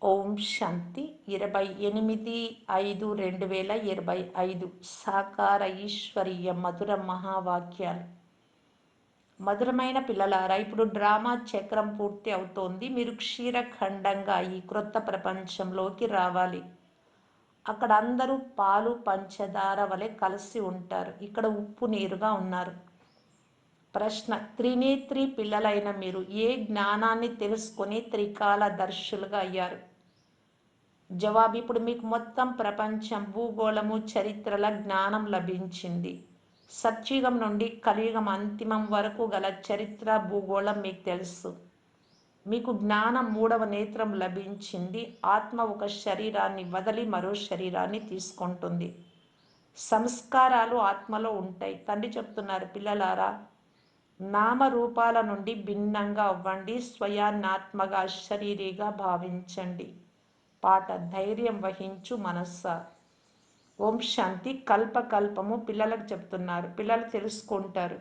ఓం శాంతి 28/5/2025 సాకార ఈశ్వరీయ మధుర మహావాక్యాలు. మధురమైన పిల్లలారా, ఇప్పుడు డ్రామా చక్రం పూర్తి అవుతోంది. మీరు క్షీరఖండంగా ఈ క్రొత్త ప్రపంచంలోకి రావాలి. అక్కడ అందరూ పాలు పంచదార వలె కలిసి ఉంటారు. ఇక్కడ ఉప్పు నీరుగా ఉన్నారు. ప్రశ్న: త్రినేత్రి పిల్లలైన మీరు ఏ జ్ఞానాన్ని తెలుసుకొని త్రికాల దర్శులుగా అయ్యారు? జవాబు: ఇప్పుడు మీకు మొత్తం ప్రపంచం, భూగోళము, చరిత్రల జ్ఞానం లభించింది. సత్యుగం నుండి కలియుగం అంతిమం వరకు గల చరిత్ర, భూగోళం మీకు తెలుసు. మీకు జ్ఞానం మూడవ నేత్రం లభించింది. ఆత్మ ఒక శరీరాన్ని వదిలి మరో శరీరాన్ని తీసుకుంటుంది. సంస్కారాలు ఆత్మలో ఉంటాయి. తండ్రి చెప్తున్నారు, పిల్లలారా, నామరూపాల నుండి భిన్నంగా అవ్వండి. స్వయాన్ని ఆత్మగా, శరీరిగా భావించండి. పాట: ధైర్యం వహించు మనస్సా. ఓం శాంతి. కల్పకల్పము పిల్లలకు చెప్తున్నారు. పిల్లలు తెలుసుకుంటారు.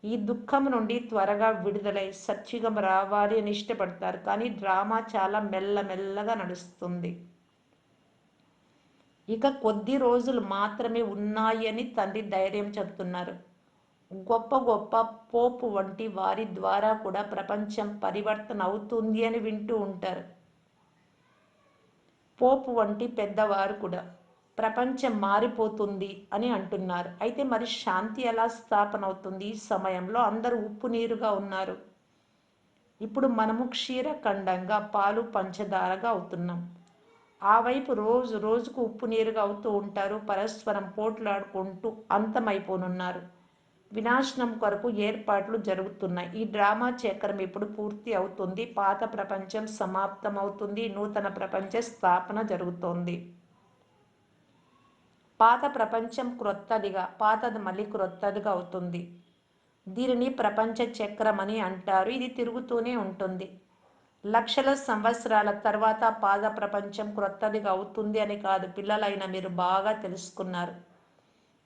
ఈ దుఃఖం నుండి త్వరగా విడుదలై సత్యుగం రావాలి అని ఇష్టపడతారు. కానీ డ్రామా చాలా మెల్లమెల్లగా నడుస్తుంది. ఇక కొద్ది రోజులు మాత్రమే ఉన్నాయి అని తండ్రి ధైర్యం చెప్తున్నారు. గొప్ప గొప్ప పోపు వంటి వారి ద్వారా కూడా ప్రపంచం పరివర్తన అవుతుంది అని వింటూ ఉంటారు. పోపు వంటి పెద్దవారు కూడా ప్రపంచం మారిపోతుంది అని అంటున్నారు. అయితే మరి శాంతి ఎలా స్థాపన అవుతుంది? ఈ సమయంలో అందరూ ఉప్పు నీరుగా ఉన్నారు. ఇప్పుడు మనము క్షీరఖండంగా, పాలు పంచదారగా అవుతున్నాం. ఆ వైపు రోజు రోజుకు ఉప్పు నీరుగా అవుతూ ఉంటారు. పరస్పరం పోట్లాడుకుంటూ అంతమైపోనున్నారు. వినాశనం కొరకు ఏర్పాట్లు జరుగుతున్నాయి. ఈ డ్రామా చక్రం ఇప్పుడు పూర్తి అవుతుంది. పాత ప్రపంచం సమాప్తం అవుతుంది. నూతన ప్రపంచ స్థాపన జరుగుతోంది. పాత ప్రపంచం క్రొత్తదిగా, పాతది మళ్ళీ క్రొత్తదిగా అవుతుంది. దీనిని ప్రపంచ చక్రం అని అంటారు. ఇది తిరుగుతూనే ఉంటుంది. లక్షల సంవత్సరాల తర్వాత పాత ప్రపంచం క్రొత్తదిగా అవుతుంది అని కాదు. పిల్లలైన మీరు బాగా తెలుసుకున్నారు.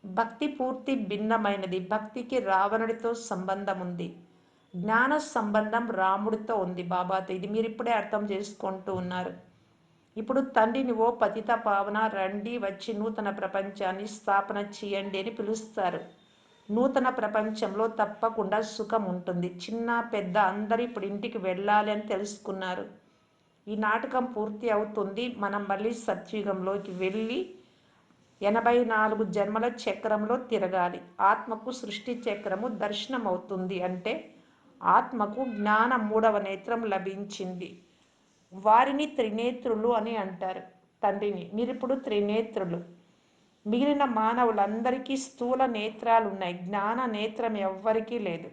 భక్తి పూర్తి భిన్నమైనది. భక్తికి రావణుడితో సంబంధం ఉంది. జ్ఞాన సంబంధం రాముడితో ఉంది, బాబాతో. ఇది మీరు ఇప్పుడే అర్థం చేసుకుంటూ ఉన్నారు. ఇప్పుడు తండ్రిని, ఓ పతిత పావన, రండి, వచ్చి నూతన ప్రపంచాన్ని స్థాపన చేయండి అని పిలుస్తారు. నూతన ప్రపంచంలో తప్పకుండా సుఖం ఉంటుంది. చిన్న పెద్ద అందరూ ఇప్పుడు ఇంటికి వెళ్ళాలి అని తెలుసుకున్నారు. ఈ నాటకం పూర్తి అవుతుంది. మనం మళ్ళీ సత్యుగంలోకి వెళ్ళి 84 జన్మల చక్రంలో తిరగాలి. ఆత్మకు సృష్టి చక్రము దర్శనం అవుతుంది. అంటే ఆత్మకు జ్ఞానం మూడవ నేత్రం లభించింది. వారిని త్రినేత్రులు అని అంటారు. తండ్రిని, మీరిప్పుడు త్రినేత్రులు. మిగిలిన మానవులందరికీ స్థూల నేత్రాలు ఉన్నాయి. జ్ఞాన నేత్రం ఎవ్వరికీ లేదు.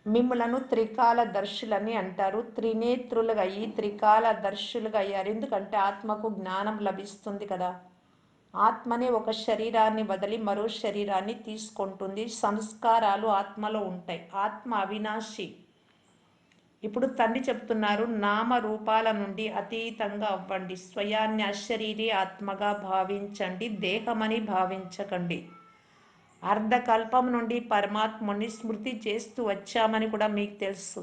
మిమ్మలను త్రికాల దర్శులని అంటారు. త్రినేత్రులుగా ఈ త్రికాల దర్శులుగా అయ్యారు. ఎందుకంటే ఆత్మకు జ్ఞానం లభిస్తుంది కదా. ఆత్మనే ఒక శరీరాన్ని వదిలి మరో శరీరాన్ని తీసుకుంటుంది. సంస్కారాలు ఆత్మలో ఉంటాయి. ఆత్మ అవినాశి. ఇప్పుడు తండ్రి చెప్తున్నారు, నామరూపాల నుండి అతీతంగా అవ్వండి. స్వయాన్ని అశరీరి ఆత్మగా భావించండి. దేహమని భావించకండి. అర్ధకల్పం నుండి పరమాత్ముని స్మృతి చేస్తూ వచ్చామని కూడా మీకు తెలుసు.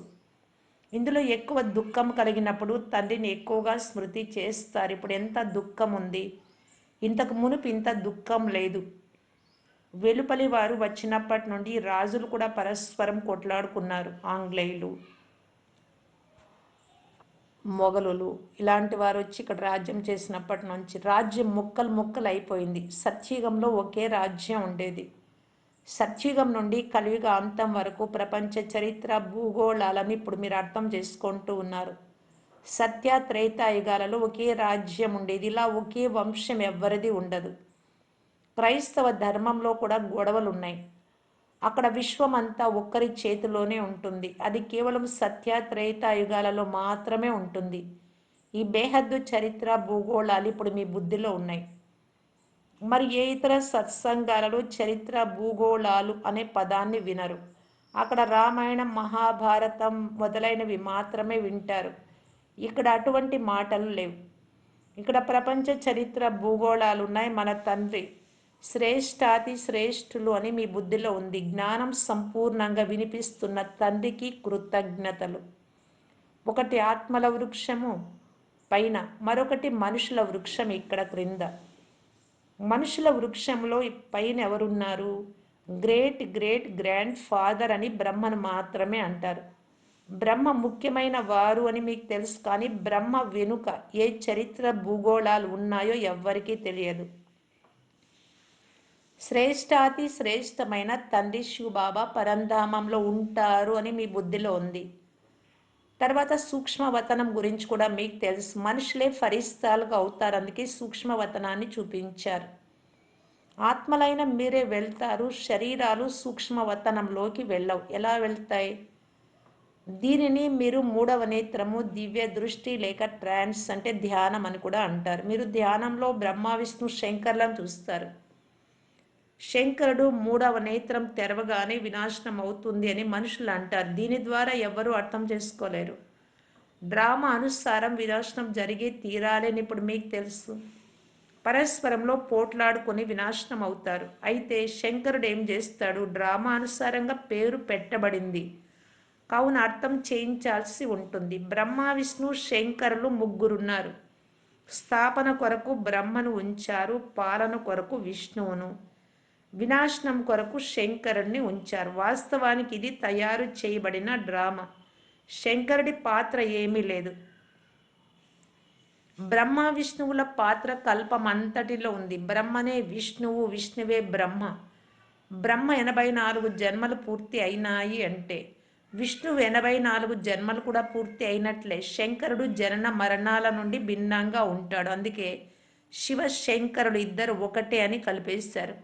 ఇందులో ఎక్కువ దుఃఖం కలిగినప్పుడు తండ్రిని ఎక్కువగా స్మృతి చేస్తారు. ఇప్పుడు ఎంత దుఃఖం ఉంది, ఇంతకు మునుపు ఇంత దుఃఖం లేదు. వెలుపలి వారు వచ్చినప్పటి నుండి రాజులు కూడా పరస్పరం కొట్లాడుకున్నారు. ఆంగ్లేయులు, మొఘలులు ఇలాంటి వారు వచ్చి ఇక్కడ రాజ్యం చేసినప్పటి నుంచి రాజ్యం ముక్కలు ముక్కలు అయిపోయింది. సత్యుగంలో ఒకే రాజ్యం ఉండేది. సత్యుగం నుండి కలియుగ అంతం వరకు ప్రపంచ చరిత్ర, భూగోళాలని ఇప్పుడు మీరు అర్థం చేసుకుంటూ ఉన్నారు. సత్య త్రేతాయుగాలలో ఒకే రాజ్యం ఉండేది. ఇలా ఒకే వంశం ఎవ్వరిది ఉండదు. క్రైస్తవ ధర్మంలో కూడా గొడవలు ఉన్నాయి. అక్కడ విశ్వం అంతా ఒక్కరి చేతిలోనే ఉంటుంది. అది కేవలం సత్య త్రేతాయుగాలలో మాత్రమే ఉంటుంది. ఈ బేహద్దు చరిత్ర, భూగోళాలు ఇప్పుడు మీ బుద్ధిలో ఉన్నాయి. మరి ఏ ఇతర సత్సంగాలలో చరిత్ర, భూగోళాలు అనే పదాన్ని వినరు. అక్కడ రామాయణం, మహాభారతం మొదలైనవి మాత్రమే వింటారు. ఇక్కడ అటువంటి మాటలు లేవు. ఇక్కడ ప్రపంచ చరిత్ర, భూగోళాలు ఉన్నాయి. మన తండ్రి శ్రేష్ఠాతి శ్రేష్ఠులు అని మీ బుద్ధిలో ఉంది. జ్ఞానం సంపూర్ణంగా వినిపిస్తున్న తండ్రికి కృతజ్ఞతలు. ఒకటి ఆత్మల వృక్షము పైన, మరొకటి మనుషుల వృక్షం ఇక్కడ క్రింద. మనుషుల వృక్షంలో పైన ఎవరున్నారు? గ్రేట్ గ్రేట్ గ్రాండ్ ఫాదర్ అని బ్రహ్మను మాత్రమే అంటారు. బ్రహ్మ ముఖ్యమైన వారు అని మీకు తెలుసు, కానీ బ్రహ్మ వెనుక ఏ చరిత్ర భూగోళాలు ఉన్నాయో ఎవ్వరికీ తెలియదు. శ్రేష్టాతి శ్రేష్టమైన తండ్రి శివబాబా పరంధామంలో ఉంటారు అని మీ బుద్ధిలో ఉంది. తర్వాత సూక్ష్మవతనం గురించి కూడా మీకు తెలుసు. మనుషులే ఫరిస్తాలుగా అవుతారు, అందుకే సూక్ష్మవతనాన్ని చూపించారు. ఆత్మలైన మీరే వెళ్తారు, శరీరాలు సూక్ష్మవతనంలోకి వెళ్ళవు. ఎలా వెళ్తాయి? దీనిని మీరు మూడవ నేత్రము, దివ్య దృష్టి లేక ట్రాన్స్ అంటే ధ్యానం అని కూడా అంటారు. మీరు ధ్యానంలో బ్రహ్మ విష్ణు శంకర్లను చూస్తారు. శంకరుడు మూడవ నేత్రం తెరవగానే వినాశనం అవుతుంది అని మనుషులు అంటారు. దీని ద్వారా ఎవరూ అర్థం చేసుకోలేరు. డ్రామా అనుసారం వినాశనం జరిగే తీరాలని ఇప్పుడు మీకు తెలుసు. పరస్పరంలో పోట్లాడుకొని వినాశనం అవుతారు. అయితే శంకరుడు ఏం చేస్తాడు? డ్రామా అనుసారంగా పేరు పెట్టబడింది కావున అర్థం చేయించాల్సి ఉంటుంది. బ్రహ్మ విష్ణు శంకరులు ముగ్గురున్నారు. స్థాపన కొరకు బ్రహ్మను ఉంచారు, పాలన కొరకు విష్ణువును, వినాశనం కొరకు శంకరుణ్ణి ఉంచారు. వాస్తవానికి ఇది తయారు చేయబడిన డ్రామా. శంకరుడి పాత్ర ఏమీ లేదు. బ్రహ్మ విష్ణువుల పాత్ర కల్పమంతటిలో ఉంది. బ్రహ్మనే విష్ణువు, విష్ణువే బ్రహ్మ. బ్రహ్మ 84 జన్మలు పూర్తి అయినాయి అంటే విష్ణువు 84 జన్మలు కూడా పూర్తి అయినట్లే. శంకరుడు జనన మరణాల నుండి భిన్నంగా ఉంటాడు. అందుకే శివ శంకరుడు ఇద్దరు ఒకటే అని కలిపేశారు.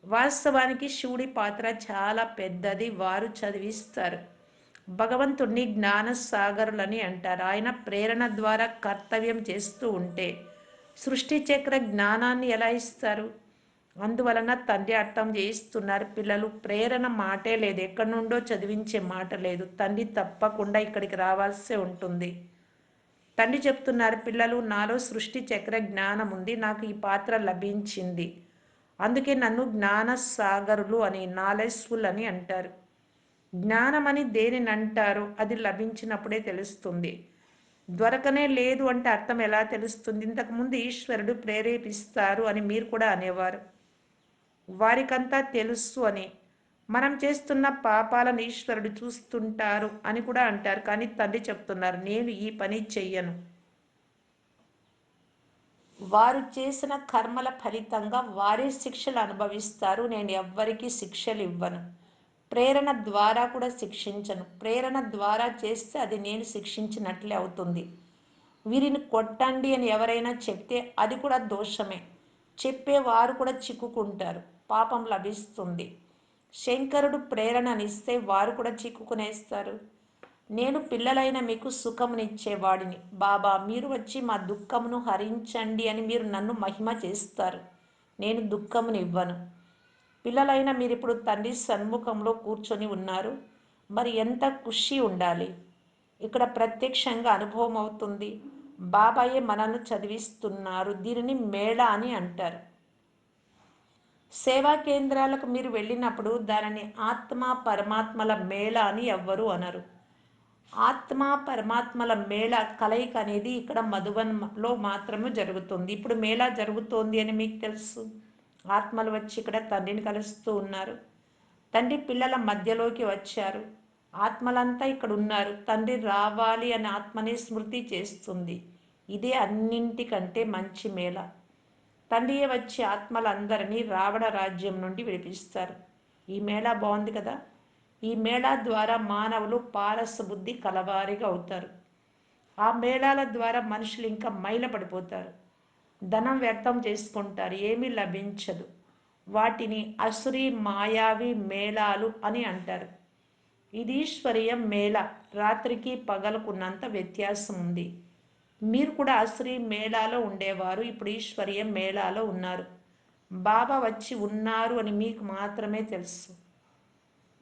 వాస్తవానికి శివుడి పాత్ర చాలా పెద్దది. వారు చదివిస్తారు. భగవంతుణ్ణి జ్ఞానసాగరులని అంటారు. ఆయన ప్రేరణ ద్వారా కర్తవ్యం చేస్తూ ఉంటే సృష్టి చక్ర జ్ఞానాన్ని ఎలా ఇస్తారు? అందువలన తండ్రి అర్థం చేయిస్తున్నారు. పిల్లలు ప్రేరణ మాటే లేదు, ఎక్కడి నుండో చదివించే మాట లేదు. తండ్రి తప్పకుండా ఇక్కడికి రావాల్సే ఉంటుంది. తండ్రి చెప్తున్నారు, పిల్లలు నాలో సృష్టి చక్ర జ్ఞానం ఉంది, నాకు ఈ పాత్ర లభించింది, అందుకే నన్ను జ్ఞానసాగరులు అని, నాలెడ్జ్ఫుల్ అని అంటారు. జ్ఞానం అని దేనిని అంటారు? అది లభించినప్పుడే తెలుస్తుంది. దొరకనే లేదు అంటే అర్థం ఎలా తెలుస్తుంది? ఇంతకుముందు ఈశ్వరుడు ప్రేరేపిస్తారు అని మీరు కూడా అనేవారు. వారికంతా తెలుసు అని. మనం చేస్తున్న పాపాలను ఈశ్వరుడు చూస్తుంటారు అని కూడా అంటారు. కానీ తండ్రి చెప్తున్నారు, నేను ఈ పని చెయ్యను. వారు చేసిన కర్మల ఫలితంగా వారే శిక్షలు అనుభవిస్తారు. నేను ఎవ్వరికీ శిక్షలు ఇవ్వను. ప్రేరణ ద్వారా కూడా శిక్షించను. ప్రేరణ ద్వారా చేస్తే అది నేను శిక్షించినట్లే అవుతుంది. వీరిని కొట్టండి అని ఎవరైనా చెప్తే అది కూడా దోషమే. చెప్పేవారు కూడా చిక్కుకుంటారు, పాపం లభిస్తుంది. శంకరుడు ప్రేరణనిస్తే వారు కూడా చిక్కుకునేస్తారు. నేను పిల్లలైన మీకు సుఖమునిచ్చేవాడిని. బాబా, మీరు వచ్చి మా దుఃఖమును హరించండి అని మీరు నన్ను మహిమ చేస్తారు. నేను దుఃఖముని ఇవ్వను. పిల్లలైన మీరు ఇప్పుడు తండ్రి సన్ముఖంలో కూర్చొని ఉన్నారు. మరి ఎంత ఖుషి ఉండాలి. ఇక్కడ ప్రత్యక్షంగా అనుభవం అవుతుంది. బాబాయే మనల్ని చదివిస్తున్నారు. దీనిని మేళ అని అంటారు. సేవా కేంద్రాలకు మీరు వెళ్ళినప్పుడు దానిని ఆత్మ పరమాత్మల మేళ అని ఎవ్వరూ అనరు. ఆత్మ పరమాత్మల మేళ కలయిక అనేది ఇక్కడ మధువన్లో మాత్రమే జరుగుతుంది. ఇప్పుడు మేళా జరుగుతోంది అని మీకు తెలుసు. ఆత్మలు వచ్చి ఇక్కడ తండ్రిని కలుస్తూ ఉన్నారు. తండ్రి పిల్లల మధ్యలోకి వచ్చారు. ఆత్మలంతా ఇక్కడ ఉన్నారు. తండ్రి రావాలి అని ఆత్మని స్మృతి చేస్తుంది. ఇదే అన్నింటికంటే మంచి మేళ. తండ్రియే వచ్చి ఆత్మలందరినీ రావణ రాజ్యం నుండి విడిపిస్తారు. ఈ మేళా బాగుంది కదా. ఈ మేళా ద్వారా మానవులు పారస బుద్ధి కలవారిగా అవుతారు. ఆ మేళాల ద్వారా మనుషులు ఇంకా మైలపడిపోతారు. ధనం వ్యర్థం చేసుకుంటారు, ఏమీ లభించదు. వాటిని అసురీ మాయావి మేళాలు అని అంటారు. ఇది ఈశ్వరీయ మేళ. రాత్రికి పగలకున్నంత వ్యత్యాసం ఉంది. మీరు కూడా అసురీ మేళాలో ఉండేవారు, ఇప్పుడు ఈశ్వరీయ మేళాలో ఉన్నారు. బాబా వచ్చి ఉన్నారు అని మీకు మాత్రమే తెలుసు.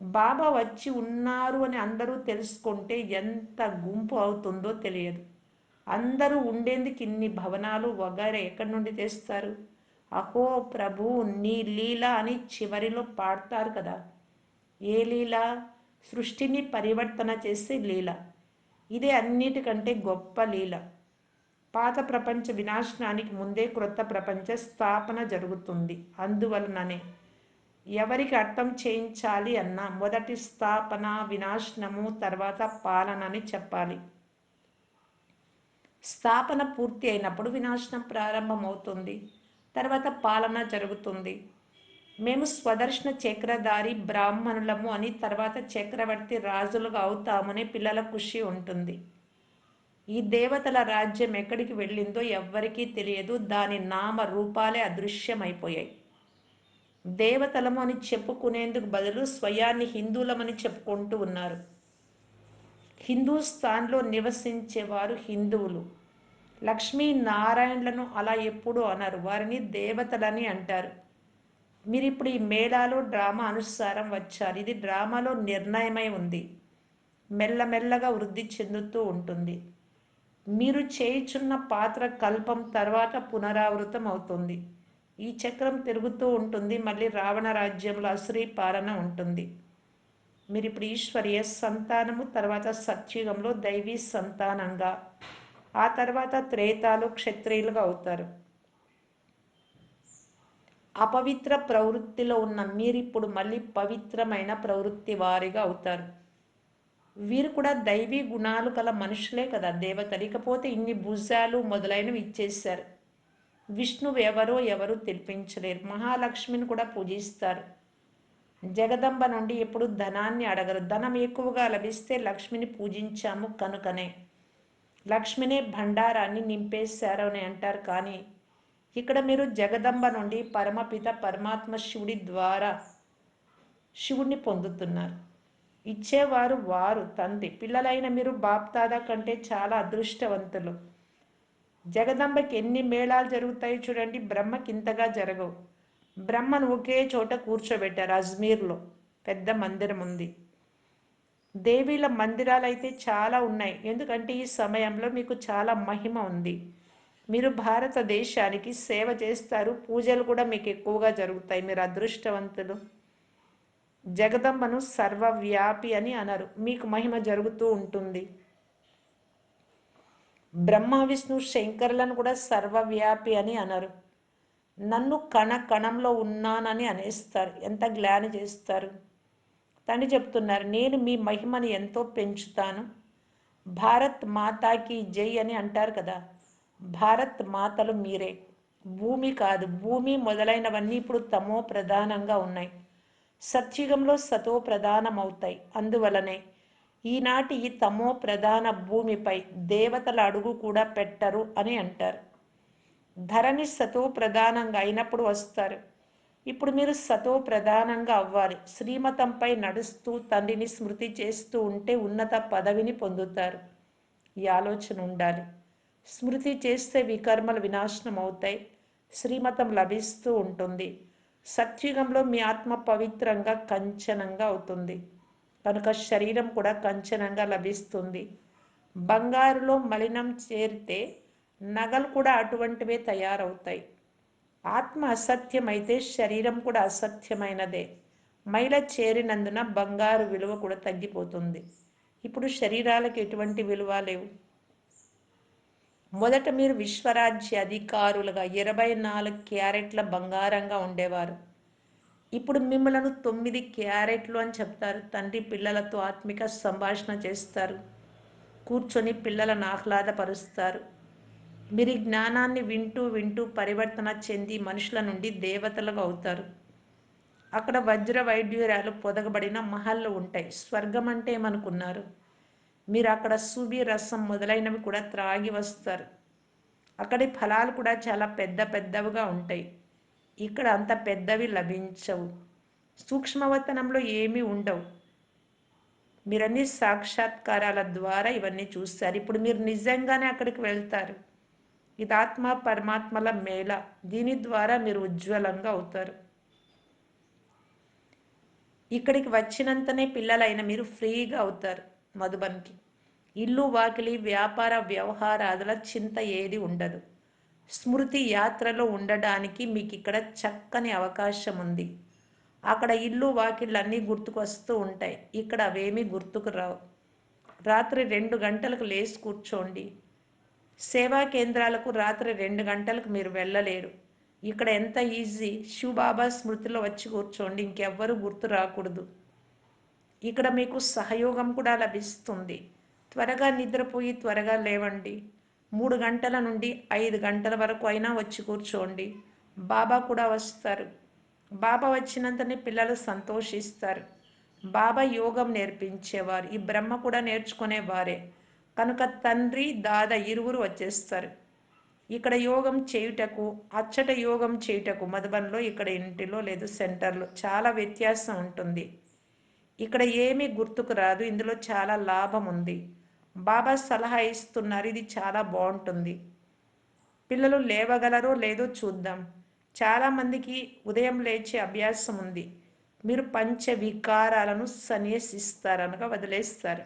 బాబా వచ్చి ఉన్నారు అని అందరూ తెలుసుకుంటే ఎంత గుంపు అవుతుందో తెలియదు. అందరూ ఉండేందుకు ఇన్ని భవనాలు వగైరా ఎక్కడి నుండి తెస్తారు? అహో ప్రభు, నీ లీల అని చివరిలో పాడతారు కదా. ఏ లీల? సృష్టిని పరివర్తన చేసే లీల. ఇదే అన్నిటికంటే గొప్ప లీల. పాత ప్రపంచ వినాశనానికి ముందే క్రొత్త ప్రపంచ స్థాపన జరుగుతుంది. అందువలననే ఎవరికి అర్థం చేయించాలి అన్నా మొదటి స్థాపన వినాశనము, తర్వాత పాలన అని చెప్పాలి. స్థాపన పూర్తి అయినప్పుడు వినాశనం ప్రారంభమవుతుంది, తర్వాత పాలన జరుగుతుంది. మేము స్వదర్శన చక్రధారి బ్రాహ్మణులము అని, తర్వాత చక్రవర్తి రాజులుగా అవుతామని పిల్లల ఖుషి ఉంటుంది. ఈ దేవతల రాజ్యం ఎక్కడికి వెళ్ళిందో ఎవ్వరికీ తెలియదు. దాని నామ రూపాలే అదృశ్యమైపోయాయి. దేవతలము అని చెప్పుకునేందుకు బదులు స్వయాన్ని హిందువులమని చెప్పుకుంటూ ఉన్నారు. హిందూస్థాన్లో నివసించేవారు హిందువులు. లక్ష్మీ నారాయణలను అలా ఎప్పుడూ అనరు, వారిని దేవతలని అంటారు. మీరు ఇప్పుడు ఈ మేళాలో డ్రామా అనుసారం వచ్చారు. ఇది డ్రామాలో నిర్ణయమై ఉంది, మెల్లమెల్లగా వృద్ధి చెందుతూ ఉంటుంది. మీరు చేయుచున్న పాత్ర కల్పం తర్వాత పునరావృతం అవుతుంది. ఈ చక్రం తిరుగుతూ ఉంటుంది. మళ్ళీ రావణ రాజ్యంలో అసురీ పాలన ఉంటుంది. మీరు ఇప్పుడు ఈశ్వరీయ సంతానము, తర్వాత సత్యుగంలో దైవీ సంతానంగా, ఆ తర్వాత త్రేతాలు క్షత్రియులుగా అవుతారు. అపవిత్ర ప్రవృత్తిలో ఉన్న మీరిప్పుడు మళ్ళీ పవిత్రమైన ప్రవృత్తి వారిగా అవుతారు. వీరు కూడా దైవీ గుణాలు కల మనుషులే కదా దేవతలు. ఇకపోతే ఇన్ని భుజాలు మొదలైనవి ఇచ్చేశారు. విష్ణువు ఎవరు తెలిపించలేరు. మహాలక్ష్మిని కూడా పూజిస్తారు. జగదంబ నుండి ఎప్పుడు ధనాన్ని అడగరు. ధనం ఎక్కువగా లభిస్తే లక్ష్మిని పూజించాము కనుకనే, లక్ష్మినే భండారాన్ని నింపేశారు అని అంటారు. కానీ ఇక్కడ మీరు జగదంబ నుండి పరమపిత పరమాత్మ శివుడి ద్వారా శివుడిని పొందుతున్నారు. ఇచ్చేవారు వారు తండ్రి. పిల్లలైన మీరు బాప్దాదా కంటే చాలా అదృష్టవంతులు. జగదంబకి ఎన్ని మేళాలు జరుగుతాయి చూడండి, బ్రహ్మకి ఇంతగా జరగవు. బ్రహ్మను ఒకే చోట కూర్చోబెట్టారు, అజ్మీర్లో పెద్ద మందిరం ఉంది. దేవీల మందిరాలు అయితే చాలా ఉన్నాయి, ఎందుకంటే ఈ సమయంలో మీకు చాలా మహిమ ఉంది. మీరు భారతదేశానికి సేవ చేస్తారు, పూజలు కూడా మీకు ఎక్కువగా జరుగుతాయి. మీరు అదృష్టవంతులు. జగదంబను సర్వవ్యాపి అని అనరు, మీకు మహిమ జరుగుతూ ఉంటుంది. బ్రహ్మ విష్ణు శంకరులను కూడా సర్వవ్యాపి అని అనరు. నన్ను కణ కణంలో ఉన్నానని అనేస్తారు. ఎంత గ్లాని చేస్తారు. తండ్రి చెప్తున్నారు, నేను మీ మహిమని ఎంతో పెంచుతాను. భారత్ మాతాకి జై అని అంటారు కదా, భారత్ మాతలు మీరే. భూమి కాదు, భూమి మొదలైనవన్నీ ఇప్పుడు తమో ప్రధానంగా ఉన్నాయి. సత్యుగంలో సతో ప్రధానమవుతాయి. అందువలనే ఈనాటి ఈ తమో ప్రధాన భూమిపై దేవతల అడుగు కూడా పెట్టరు అని అంటారు. ధరణి సతో ప్రధానంగా అయినప్పుడు వస్తారు. ఇప్పుడు మీరు సతో ప్రధానంగా అవ్వాలి. శ్రీమతంపై నడుస్తూ తండ్రిని స్మృతి చేస్తూ ఉంటే ఉన్నత పదవిని పొందుతారు. ఈ ఆలోచన ఉండాలి. స్మృతి చేస్తే వికర్మలు వినాశనం అవుతాయి, శ్రీమతం లభిస్తూ ఉంటుంది. సత్యుగంలో మీ ఆత్మ పవిత్రంగా కంచనంగా అవుతుంది కనుక శరీరం కూడా కంచనంగా లభిస్తుంది. బంగారులో మలినం చేరితే నగలు కూడా అటువంటివే తయారవుతాయి. ఆత్మ అసత్యమైతే శరీరం కూడా అసత్యమైనదే. మైల చేరినందున బంగారు విలువ కూడా తగ్గిపోతుంది. ఇప్పుడు శరీరాలకు ఎటువంటి విలువ లేవు. మొదట మీరు విశ్వరాజ్య అధికారులుగా 24 క్యారెట్ల బంగారంగా ఉండేవారు. ఇప్పుడు మిమ్మలను 9 క్యారెట్లు అని చెప్తారు. తండ్రి పిల్లలతో ఆత్మిక సంభాషణ చేస్తారు, కూర్చొని పిల్లలను ఆహ్లాదపరుస్తారు. మీరు ఈ జ్ఞానాన్ని వింటూ వింటూ పరివర్తన చెంది మనుషుల నుండి దేవతలుగా అవుతారు. అక్కడ వజ్ర వైడ్యూరాలు పొదగబడిన మహల్లు ఉంటాయి. స్వర్గం అంటే ఏమనుకున్నారు? మీరు అక్కడ సుబి రసం మొదలైనవి కూడా త్రాగి వస్తారు. అక్కడి ఫలాలు కూడా చాలా పెద్ద పెద్దవిగా ఉంటాయి. ఇక్కడ అంత పెద్దవి లభించవు. సూక్ష్మవతనంలో ఏమీ ఉండవు. మీరన్నీ సాక్షాత్కారాల ద్వారా ఇవన్నీ చూస్తారు. ఇప్పుడు మీరు నిజంగానే అక్కడికి వెళ్తారు. ఇది ఆత్మ పరమాత్మల మేళ. దీని ద్వారా మీరు ఉజ్వలంగా అవుతారు. ఇక్కడికి వచ్చినంతనే పిల్లలైన మీరు ఫ్రీగా అవుతారు. మధుబన్కి ఇల్లు వాకిలి వ్యాపార వ్యవహారాదుల చింత ఏది ఉండదు. స్మృతి యాత్రలో ఉండడానికి మీకు ఇక్కడ చక్కని అవకాశం ఉంది. అక్కడ ఇల్లు వాకిళ్ళు అన్నీ గుర్తుకు వస్తూ ఉంటాయి, ఇక్కడ అవేమీ గుర్తుకు రావు. రాత్రి 2 గంటలకు లేచి కూర్చోండి. సేవా కేంద్రాలకు రాత్రి 2 గంటలకు మీరు వెళ్ళలేరు. ఇక్కడ ఎంత ఈజీ, శివబాబా స్మృతిలో వచ్చి కూర్చోండి, ఇంకెవ్వరూ గుర్తు రాకూడదు. ఇక్కడ మీకు సహయోగం కూడా లభిస్తుంది. త్వరగా నిద్రపోయి త్వరగా లేవండి. 3 గంటల నుండి 5 గంటల వరకు అయినా వచ్చి కూర్చోండి. బాబా కూడా వస్తారు. బాబా వచ్చినంతనే పిల్లలు సంతోషిస్తారు. బాబా యోగం నేర్పించేవారు, ఈ బ్రహ్మ కూడా నేర్చుకునేవారే కనుక తండ్రి దాదా ఇరువురు వచ్చేస్తారు. ఇక్కడ యోగం చేయుటకు, అచ్చట యోగం చేయుటకు మధుబన్లో, ఇక్కడ ఇంటిలో లేదు సెంటర్లో చాలా వ్యత్యాసం ఉంటుంది. ఇక్కడ ఏమీ గుర్తుకు రాదు, ఇందులో చాలా లాభం ఉంది. బాబా సలహా ఇస్తున్నారు, ఇది చాలా బాగుంటుంది. పిల్లలు లేవగలరో లేదో చూద్దాం. చాలామందికి ఉదయం లేచే అభ్యాసం ఉంది. మీరు పంచ వికారాలను సన్యసిస్తారనగా వదిలేస్తారు.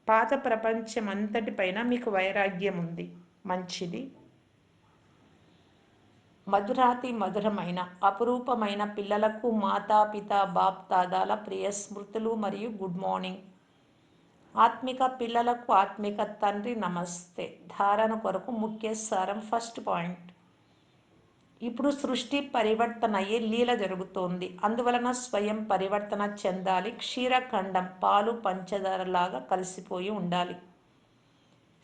పాత ప్రపంచం అంతటిపైన మీకు వైరాగ్యం ఉంది. మంచిది. మధురాతి మధురమైన అపురూపమైన పిల్లలకు మాతాపిత బాప్ దాదాల ప్రియ స్మృతులు మరియు గుడ్ మార్నింగ్. ఆత్మిక పిల్లలకు ఆత్మిక తండ్రి నమస్తే. ధారణ కొరకు ముఖ్య సారం. ఫస్ట్ పాయింట్, ఇప్పుడు సృష్టి పరివర్తన అయ్యే లీల జరుగుతోంది. అందువలన స్వయం పరివర్తన చెందాలి. క్షీరఖండం పాలు పంచదారలాగా కలిసిపోయి ఉండాలి.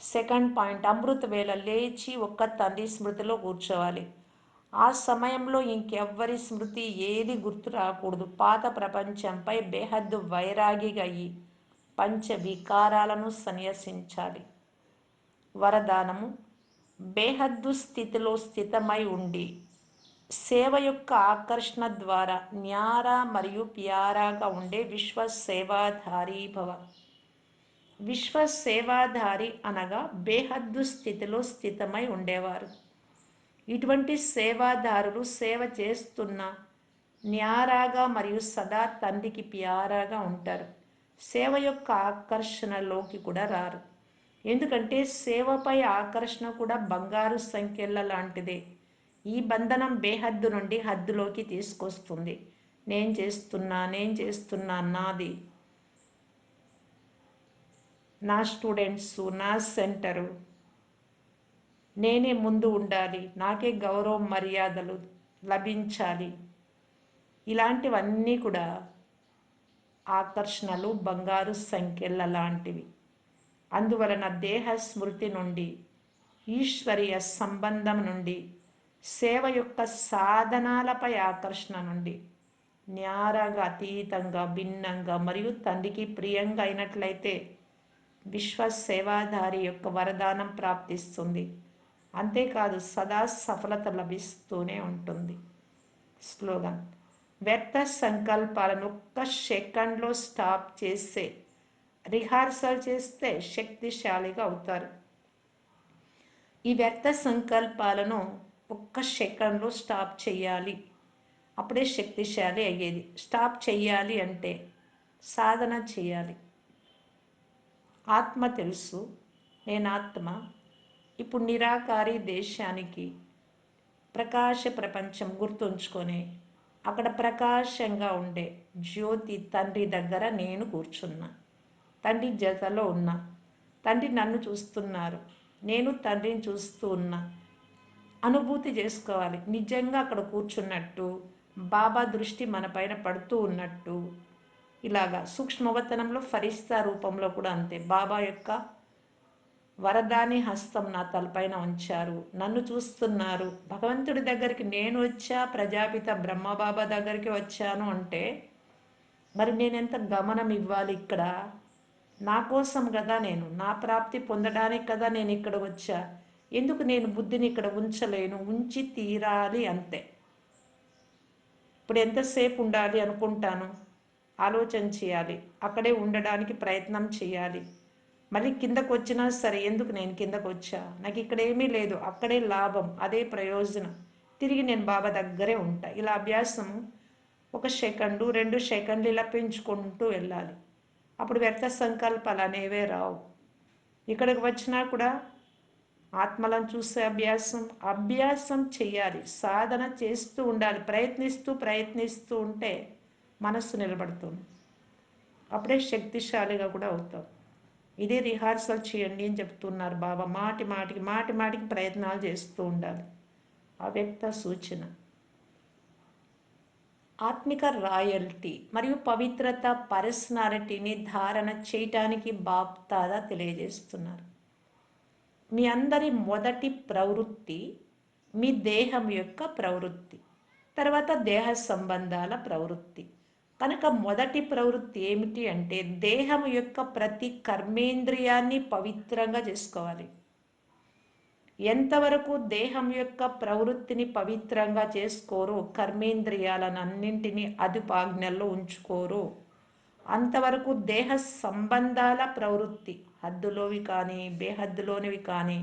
సెకండ్ పాయింట్, అమృత వేళ లేచి ఒక్క తండ్రి స్మృతిలో కూర్చోవాలి. ఆ సమయంలో ఇంకెవ్వరి స్మృతి ఏది గుర్తు రాకూడదు. పాత ప్రపంచంపై బేహద్దు వైరాగిగా అయ్యి పంచ వికారాలను సన్యసించాలి. వరదానము, బేహద్దు స్థితిలో స్థితమై ఉండి సేవ యొక్క ఆకర్షణ ద్వారా న్యారా మరియు ప్యారాగా ఉండే విశ్వ సేవాధారి భవ. విశ్వ సేవాధారి అనగా బేహద్దు స్థితిలో స్థితమై ఉండేవారు. ఇటువంటి సేవాదారులు సేవ చేస్తున్న న్యారాగా మరియు సదా తండ్రికి ప్యారాగా ఉంటారు. సేవ యొక్క ఆకర్షణలోకి కూడా రారు. ఎందుకంటే సేవపై ఆకర్షణ కూడా బంగారు సంఖ్యల లాంటిదే. ఈ బంధనం బేహద్దు నుండి హద్దులోకి తీసుకొస్తుంది. నేను చేస్తున్నా, నాది, నా స్టూడెంట్స్, నా సెంటరు, నేనే ముందు ఉండాలి, నాకే గౌరవం మర్యాదలు లభించాలి. ఇలాంటివన్నీ కూడా ఆకర్షణలు, బంగారు సంఖ్యల లాంటివి. అందువలన దేహ స్మృతి నుండి, ఈశ్వరీయ సంబంధం నుండి, సేవ యొక్క సాధనాలపై ఆకర్షణ నుండి న్యారగా, అతీతంగా, భిన్నంగా మరియు తండ్రికి ప్రియంగా అయినట్లయితే విశ్వ సేవాధారి యొక్క వరదానం ప్రాప్తిస్తుంది. అంతేకాదు సదా సఫలత లభిస్తూనే ఉంటుంది. స్లోగన్, వ్యర్థ సంకల్పాలను ఒక్క సెకండ్లో స్టాప్ చేసే రిహార్సల్ చేస్తే శక్తిశాలిగా అవుతారు. ఈ వ్యర్థ సంకల్పాలను ఒక్క సెకండ్లో స్టాప్ చేయాలి, అప్పుడే శక్తిశాలి అయ్యేది. స్టాప్ చేయాలి అంటే సాధన చేయాలి. ఆత్మ తెలుసు, నేను ఆత్మ. ఇప్పుడు నిరాకారి దేశానికి ప్రకాశ ప్రపంచం గుర్తుంచుకొని అక్కడ ప్రకాశంగా ఉండే జ్యోతి తండ్రి దగ్గర నేను కూర్చున్నా. తండ్రి జతలో ఉన్నా. తండ్రి నన్ను చూస్తున్నారు, నేను తండ్రిని చూస్తూ ఉన్నా. అనుభూతి చేసుకోవాలి నిజంగా అక్కడ కూర్చున్నట్టు, బాబా దృష్టి మన పైన పడుతూ ఉన్నట్టు. ఇలాగా సూక్ష్మవతనంలో ఫరిస్తా రూపంలో కూడా అంతే. బాబా యొక్క వరదాని హస్తం నా తలపైన ఉంచారు, నన్ను చూస్తున్నారు. భగవంతుడి దగ్గరికి నేను వచ్చా, ప్రజాపిత బ్రహ్మబాబా దగ్గరికి వచ్చాను అంటే మరి నేనెంత గమనం ఇవ్వాలి ఇక్కడ? నా కోసం కదా, నేను నా ప్రాప్తి పొందడానికి కదా నేను ఇక్కడ వచ్చా. ఎందుకు నేను బుద్ధిని ఇక్కడ ఉంచలేను? ఉంచి తీరాలి అంతే. ఇప్పుడు ఎంతసేపు ఉండాలి అనుకుంటాను, ఆలోచన చేయాలి, అక్కడే ఉండడానికి ప్రయత్నం చేయాలి. మళ్ళీ కిందకు వచ్చినా సరే, ఎందుకు నేను కిందకు వచ్చా, నాకు ఇక్కడ ఏమీ లేదు, అక్కడే లాభం, అదే ప్రయోజనం, తిరిగి నేను బాబా దగ్గరే ఉంటా. ఇలా అభ్యాసం 1 సెకండు 2 సెకండ్లు ఇలా పెంచుకుంటూ వెళ్ళాలి. అప్పుడు వ్యర్థ సంకల్పాలు అనేవే రావు. ఇక్కడికి వచ్చినా కూడా ఆత్మలను చూసే అభ్యాసం చెయ్యాలి, సాధన చేస్తూ ఉండాలి. ప్రయత్నిస్తూ ఉంటే మనస్సు నిలబడుతుంది. అప్పుడే శక్తిశాలిగా కూడా అవుతాం. ఇదే రిహార్సల్ చేయండి అని చెప్తున్నారు బాబా. మాటి మాటికి మాటి మాటికి ప్రయత్నాలు చేస్తూ ఉండాలి. అవ్యక్త సూచన. ఆత్మిక రాయల్టీ మరియు పవిత్రత పర్సనాలిటీని ధారణ చేయటానికి బాప్తాదా తెలియజేస్తున్నారు. మీ అందరి మొదటి ప్రవృత్తి మీ దేహం యొక్క ప్రవృత్తి, తర్వాత దేహ సంబంధాల ప్రవృత్తి. కనుక మొదటి ప్రవృత్తి ఏమిటి అంటే దేహం యొక్క ప్రతి కర్మేంద్రియాన్ని పవిత్రంగా చేసుకోవాలి. ఎంతవరకు దేహం యొక్క ప్రవృత్తిని పవిత్రంగా చేసుకోరో, కర్మేంద్రియాలను అన్నింటినీ అదుపాజ్ఞల్లో ఉంచుకోరో, అంతవరకు దేహ సంబంధాల ప్రవృత్తి, హద్దులోవి కానీ బేహద్దులోనివి కానీ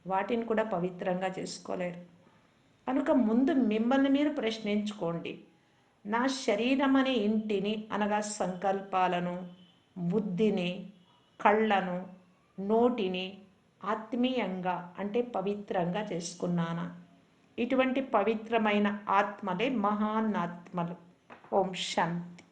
వాటిని కూడా పవిత్రంగా చేసుకోలేరు. కనుక ముందు మిమ్మల్ని మీరు ప్రశ్నించుకోండి. నా శరీరం అనే ఇంటిని అనగా సంకల్పాలను, బుద్ధిని, కళ్ళను, నోటిని ఆత్మీయంగా అంటే పవిత్రంగా చేసుకున్నానా? ఇటువంటి పవిత్రమైన ఆత్మలే మహానాత్మలు. ఓం శాంతి.